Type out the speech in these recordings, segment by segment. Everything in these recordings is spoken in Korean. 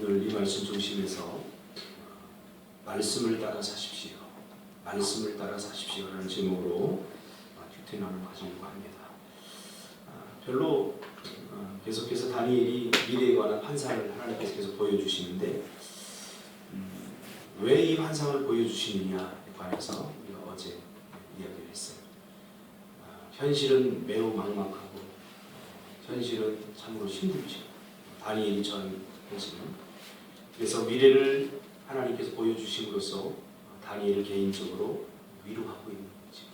오늘 이 말씀 중심에서 말씀을 따라 사십시오. 말씀을 따라 사십시오라는 제목으로 큐티 나눔을 가지려고 합니다. 별로 계속해서 다니엘이 미래에 관한 환상을 하나님께서 계속 보여주시는데 왜 이 환상을 보여주시느냐에 관해서 우리가 어제 이야기를 했어요. 현실은 매우 막막하고 현실은 참으로 힘들죠. 다니엘이 처한 현실은. 그래서 미래를 하나님께서 보여주심으로써 다니엘을 개인적으로 위로하고 있는 거죠.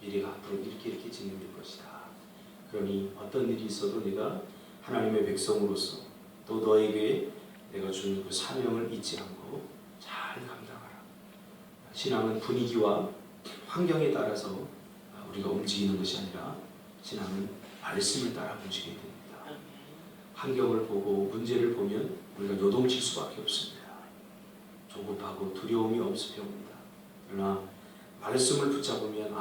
미래가 앞으로 이렇게 진행될 것이다. 그러니 어떤 일이 있어도 내가 하나님의 백성으로서 또 너에게 내가 주는 그 사명을 잊지 않고 잘 감당하라. 신앙은 분위기와 환경에 따라서 우리가 움직이는 것이 아니라 신앙은 말씀을 따라 움직여야 됩니다. 환경을 보고 문제를 보면 우리가 요동칠 수밖에 없습니다. 조급하고 두려움이 엄습해옵니다. 그러나 말씀을 붙잡으면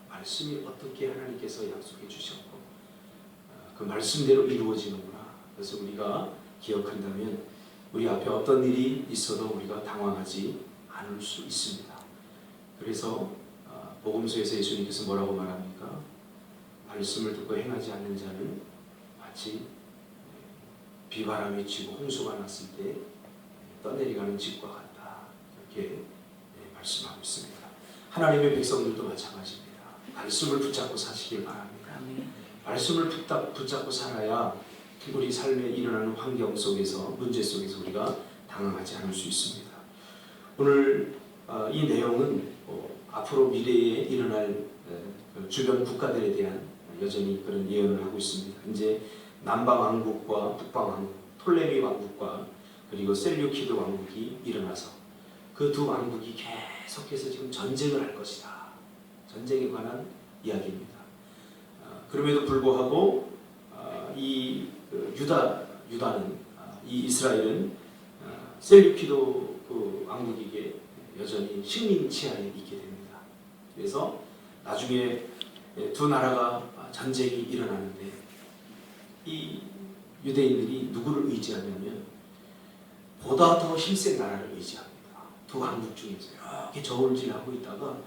말씀이 어떻게 하나님께서 약속해 주셨고 그 말씀대로 이루어지는구나. 그래서 우리가 기억한다면 우리 앞에 어떤 일이 있어도 우리가 당황하지 않을 수 있습니다. 그래서 복음서에서 예수님께서 뭐라고 말합니까? 말씀을 듣고 행하지 않는 자는 마치 비바람이 치고 홍수가 났을 때 떠내려가는 집과 같다. 이렇게 말씀하고 있습니다. 하나님의 백성들도 마찬가지입니다. 말씀을 붙잡고 사시길 바랍니다. 말씀을 붙잡고 살아야 우리 삶에 일어나는 환경 속에서 문제 속에서 우리가 당황하지 않을 수 있습니다. 오늘 이 내용은 앞으로 미래에 일어날 주변 국가들에 대한 여전히 그런 예언을 하고 있습니다. 이제 남방 왕국과 북방 왕국, 톨레미 왕국과 그리고 셀류키드 왕국이 일어나서 그 두 왕국이 계속해서 지금 전쟁을 할 것이다. 전쟁에 관한 이야기입니다. 그럼에도 불구하고 이 유다는 이 이스라엘은 셀류키드 그 왕국에게 여전히 식민 치하에 있게 됩니다. 그래서 나중에 두 나라가 전쟁이 일어나는데 이 유대인들이 누구를 의지하냐면 보다 더 힘센 나라를 의지합니다. 두 왕국 중에서 이렇게 저울질하고 있다가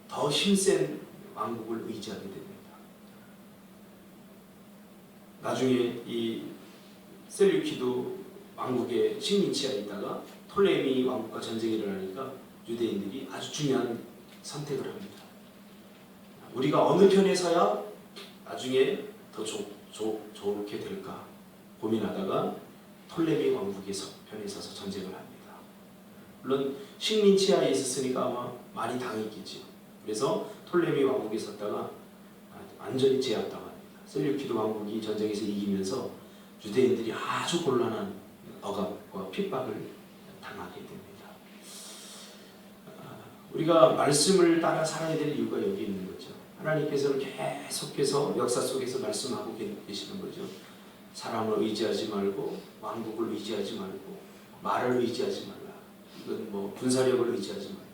더 힘센 왕국을 의지하게 됩니다. 나중에 이 셀류키드 왕국의 식민지하에 있다가 톨레미 왕국과 전쟁이 일어나니까 유대인들이 아주 중요한 선택을 합니다. 우리가 어느 편에 서야 나중에 더 좋게 될까 고민하다가 톨레미 왕국의 편에 서서 전쟁을 합니다. 물론 식민지하에 있었으니까 아마 많이 당했겠죠. 그래서 톨레미 왕국에 섰다가 완전히 제압당합니다. 셀류키드 왕국이 전쟁에서 이기면서 유대인들이 아주 곤란한 억압과 핍박을 당하게 됩니다. 우리가 말씀을 따라 살아야 될 이유가 여기 있는 거죠. 하나님께서는 계속해서 역사 속에서 말씀하고 계시는 거죠. 사람을 의지하지 말고 왕국을 의지하지 말고 말을 의지하지 말라. 이건 군사력을 의지하지 말라.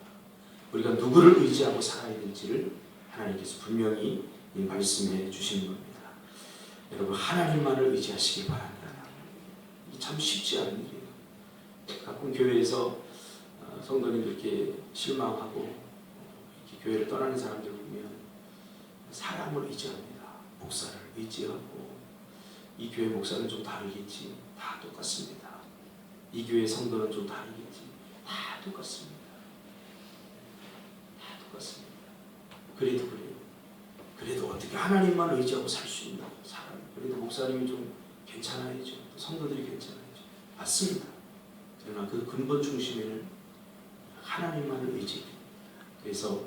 우리가 누구를 의지하고 살아야 될지를 하나님께서 분명히 말씀해 주시는 겁니다. 여러분 하나님만을 의지하시기 바랍니다. 참 쉽지 않은 일이에요. 가끔 교회에서 성도님들 이렇게 실망하고 이렇게 교회를 떠나는 사람들 보면 사람을 의지합니다. 목사를 의지하고 이 교회 목사는 좀 다르겠지. 다 똑같습니다. 이 교회 성도는 좀 다르겠지. 다 똑같습니다. 다 똑같습니다. 그래도 그래요. 그래도 어떻게 하나님만 의지하고 살 수 있나? 사람. 그래도 목사님이 좀 괜찮아야죠. 성도들이 괜찮아야죠. 맞습니다. 그러나 그 근본 중심에는 하나님만을 의지해야 됩니다. 그래서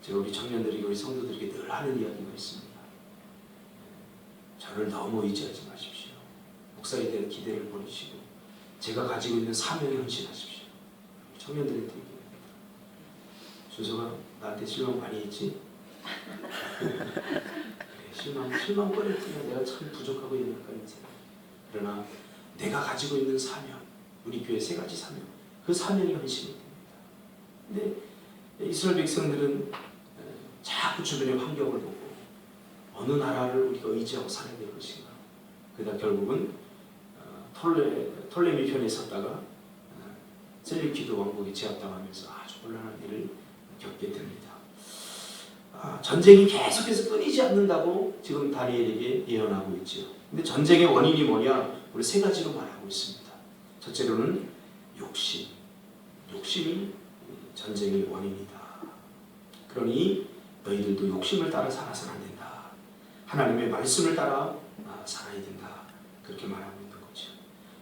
제가 우리 청년들에게 우리 성도들에게 늘 하는 이야기가 있습니다. 저를 너무 의지하지 마십시오. 목사에 대한 기대를 버리시고 제가 가지고 있는 사명에 헌신하십시오. 청년들한테 얘기합니다. 준서가 나한테 실망 많이 했지? 그래, 실망거릴 뿐이야. 내가 참 부족하고 연약한 인생. 그러나 내가 가지고 있는 사명, 우리 교회 3가지 사명, 그 사명이 헌신이 됩니다. 근데 이스라엘 백성들은 자꾸 주변의 환경을 보고 어느 나라를 우리가 의지하고 살아야 될 것인가. 그러다 결국은 톨레미 편에 섰다가 셀리키드 왕국에 제압당하면서 아주 곤란한 일을 겪게 됩니다. 전쟁이 계속해서 끊이지 않는다고 지금 다니엘에게 예언하고 있죠. 근데 전쟁의 원인이 뭐냐? 우리 세 가지로 말하고 있습니다. 첫째로는 욕심이 전쟁의 원인이다. 그러니 너희들도 욕심을 따라 살아서는 안 된다. 하나님의 말씀을 따라 살아야 된다. 그렇게 말하고 있는 거죠.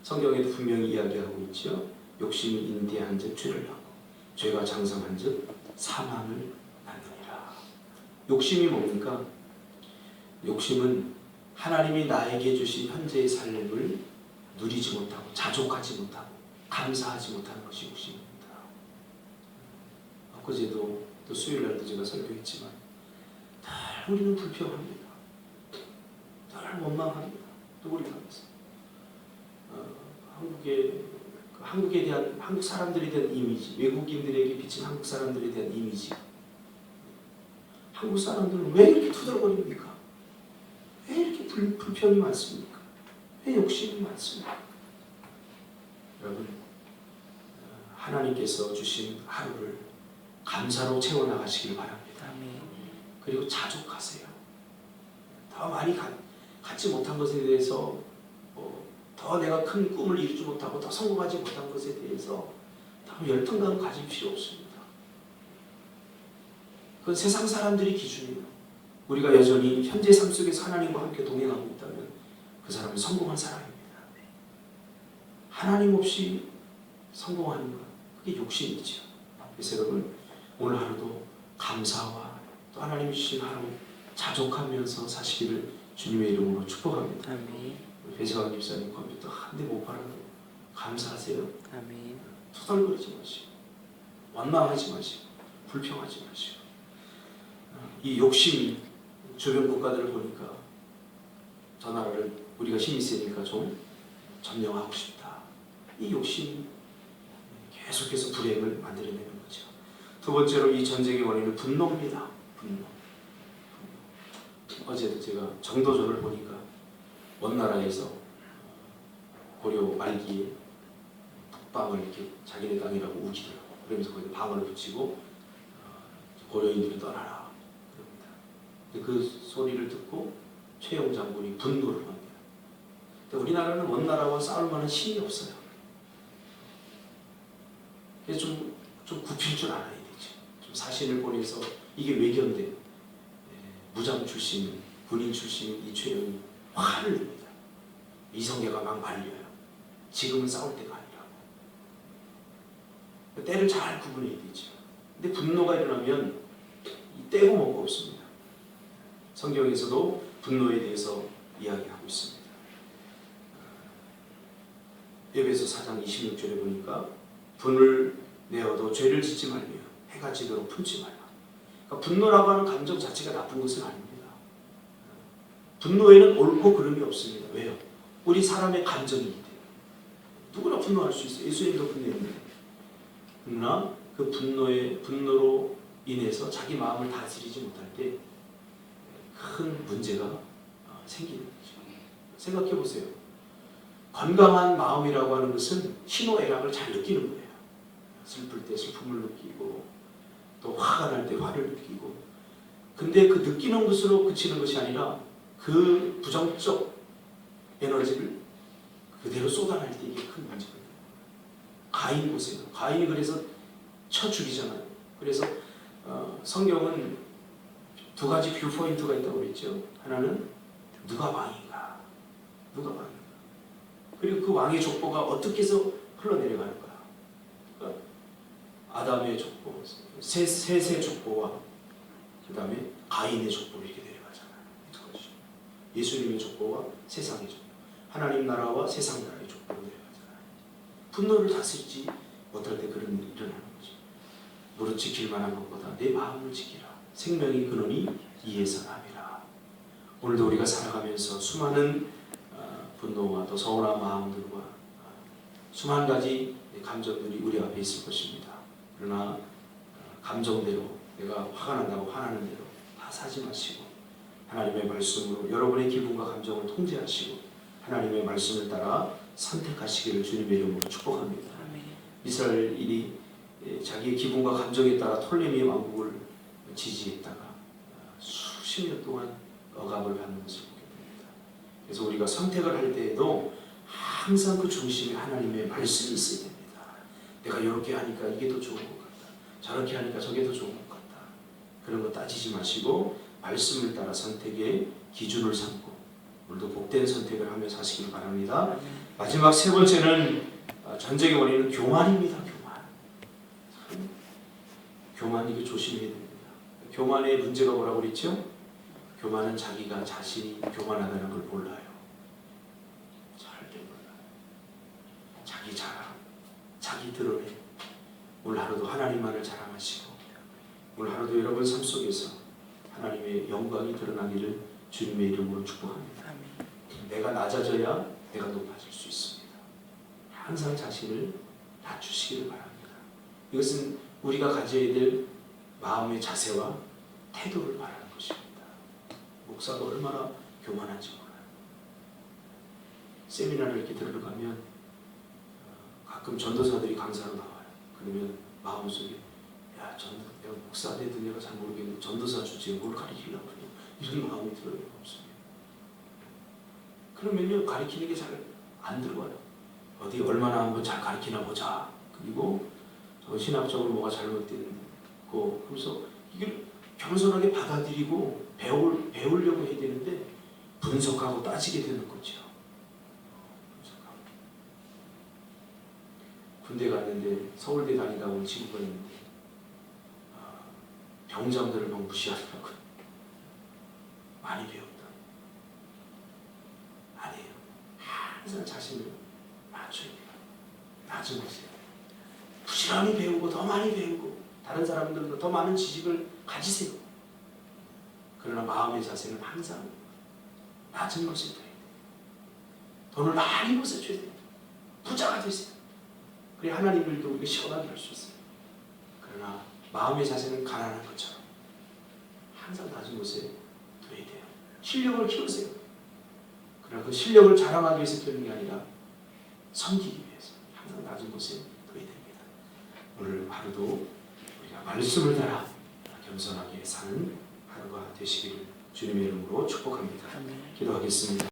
성경에도 분명히 이야기하고 있죠. 욕심이 인대한 즉 죄를 하고 죄가 장성한 즉 사망을 낳느니라. 욕심이 뭡니까? 욕심은 하나님이 나에게 주신 현재의 삶을 누리지 못하고 자족하지 못하고 감사하지 못하는 것이 욕심입니다. 엊그제도 또 수요일날도 제가 설교했지만 늘 우리는 불평합니다. 늘 원망합니다. 누구를 향해서 한국에 대한 한국 사람들에 대한 이미지, 외국인들에게 비친 한국 사람들에 대한 이미지. 한국 사람들은 왜 이렇게 투덜거립니까? 왜 이렇게 불평이 많습니까? 왜 욕심이 많습니까? 여러분, 하나님께서 주신 하루를 감사로 채워나가시길 바랍니다. 그리고 자족하세요. 더 많이 갖지 못한 것에 대해서 더 내가 큰 꿈을 이루지 못하고 더 성공하지 못한 것에 대해서 더 열등감을 가질 필요 없습니다. 그건 세상 사람들이 기준이에요. 우리가 여전히 현재 삶 속에서 하나님과 함께 동행하고 있다면 그 사람은 성공한 사람입니다. 하나님 없이 성공하는 것, 그게 욕심이죠. 그래서 여러분, 오늘 하루도 감사와 또 하나님이 주신 하루 자족하면서 사시기를 주님의 이름으로 축복합니다. 아멘. 배재광 집사님 컴퓨터 한 대 못 팔아도 감사하세요. 아멘. 투덜거리지 마시고 원망하지 마시고 불평하지 마시고. 이 욕심이 주변 국가들을 보니까 저 나라를 우리가 힘이 세니까 좀 점령하고 싶다. 이 욕심이 계속해서 불행을 만들어내는 거죠. 두 번째로 이 전쟁의 원인은 분노입니다. 분노. 어제도 제가 정도전을 보니까 원나라에서 고려 말기에 북방을 이렇게 자기네 땅이라고 우기더라고. 그러면서 거기다 방언을 붙이고 고려인들을 떠나라 그럽니다. 근데 그 소리를 듣고 최영 장군이 분노를 합니다. 근데 우리나라는 원나라와 싸울 만한 힘이 없어요. 그래서 좀 굽힐 줄 알아야 되죠. 좀 사신을 보내서 이게 외견대 무장 출신, 군인 출신 이 최영이 화를 냅니다. 이성계가 막 말려요. 지금은 싸울 때가 아니라고. 때를 잘 구분해야 되죠. 근데 분노가 일어나면 떼고 먹고 없습니다. 성경에서도 분노에 대해서 이야기하고 있습니다. 에베소 4장 26절에 보니까 분을 내어도 죄를 짓지 말며 해가 지도록 품지 말라. 그러니까 분노라고 하는 감정 자체가 나쁜 것은 아닙니다. 분노에는 옳고 그름이 없습니다. 왜요? 우리 사람의 감정이기 때문에. 누구나 분노할 수 있어요. 예수님도 분노했는데. 그러나 그 분노로 인해서 자기 마음을 다스리지 못할 때 큰 문제가 생기는 거죠. 생각해 보세요. 건강한 마음이라고 하는 것은 희노애락을 잘 느끼는 거예요. 슬플 때 슬픔을 느끼고 또 화가 날 때 화를 느끼고. 근데 그 느끼는 것으로 그치는 것이 아니라 그 부정적 에너지를 그대로 쏟아낼 때 이게 큰 문제거든요. 가인 보세요. 가인이 그래서 쳐 죽이잖아요. 그래서 성경은 두 가지 뷰 포인트가 있다고 그랬죠. 하나는 누가 왕인가, 누가 왕인가. 그리고 그 왕의 족보가 어떻게 해서 흘러내려가는가. 그러니까 아담의 족보, 셋의 족보와 그 다음에 가인의 족보 이렇게 내려가잖아요. 두 가지. 예수님의 족보와 세상의 족보, 하나님 나라와 세상 나라의 족보로 내려가잖아요. 분노를 다스리지 못할 때 그런 일이 일어나는 거죠. 무릇 지킬 만한 것보다 내 마음을 지키라. 생명이 근원이 이에서 남이라. 오늘도 우리가 살아가면서 수많은 분노와 또 서운한 마음들과 수만 가지 감정들이 우리 앞에 있을 것입니다. 그러나 감정대로 내가 화가 난다고 화나는 대로 다 사지 마시고 하나님의 말씀으로 여러분의 기분과 감정을 통제하시고 하나님의 말씀을 따라 선택하시기를 주님의 이름으로 축복합니다. 아멘. 이스라엘이 자기의 기분과 감정에 따라 톨레미의 왕국을 지지했다가 수십 년 동안 억압을 받는 것을 보게 됩니다. 그래서 우리가 선택을 할 때에도 항상 그 중심에 하나님의 말씀이 있어야 됩니다. 내가 이렇게 하니까 이게 더 좋은 것 같다. 저렇게 하니까 저게 더 좋은 것 같다. 그런 거 따지지 마시고 말씀을 따라 선택의 기준을 삼고 오늘도 복된 선택을 하며 사시길 바랍니다. 마지막 세 번째는 전쟁의 원인은 교만입니다. 교만 이거 조심해야 됩니다. 교만의 문제가 뭐라고 그랬죠? 교만은 자기가 자신이 교만하다는 걸 몰라요. 절대 몰라요. 자기 자랑, 자기 드러내. 오늘 하루도 하나님만을 자랑하시고 오늘 하루도 여러분 삶 속에서 하나님의 영광이 드러나기를 주님의 이름으로 축복합니다. 내가 낮아져야 내가 높아질 수 있습니다. 항상 자신을 낮추시기를 바랍니다. 이것은 우리가 가져야 될 마음의 자세와 태도를 말하는 것입니다. 목사가 얼마나 교만한지 몰라요. 세미나를 이렇게 들어가면 가끔 전도사들이 강사로 나와요. 그러면 마음속에 야, 내가 목사 되든 내가 잘 모르겠는데 전도사 주제에 뭘 가르치려고 그러냐 이런 마음이 들어요. 없습니다. 그러면요 가르치는 게 잘 안 들어와요. 어디 얼마나 한번 잘 가르치나 보자. 그리고 신학적으로 뭐가 잘못되고 그래서 이걸 겸손하게 받아들이고 배우려고 해야 되는데 분석하고 따지게 되는 거죠. 분석하고. 군대 갔는데 서울대 다니다 온 친구가 있는데 병장들을 너무 무시하더라고요. 많이 배웠다. 아니에요. 항상 자신을 낮춰야 돼요. 낮은 곳에. 부지런히 배우고 더 많이 배우고 다른 사람들도 더 많은 지식을 가지세요. 그러나 마음의 자세는 항상 낮은 곳에 둬야 돼요. 돈을 많이 벌어줘야 돼요. 부자가 되세요. 그래 하나님 일도 우리가 시원하게 할 수 있어요. 그러나 마음의 자세는 가난한 것처럼 항상 낮은 곳에 둬야 돼요. 실력을 키우세요. 그러나 그 실력을 자랑하기 위해서 키우는 게 아니라 섬기기 위해서 항상 낮은 곳에 둬야 됩니다. 오늘 하루도 우리가 말씀을 따라 겸손하게 사는 하루가 되시기를 주님의 이름으로 축복합니다. 기도하겠습니다.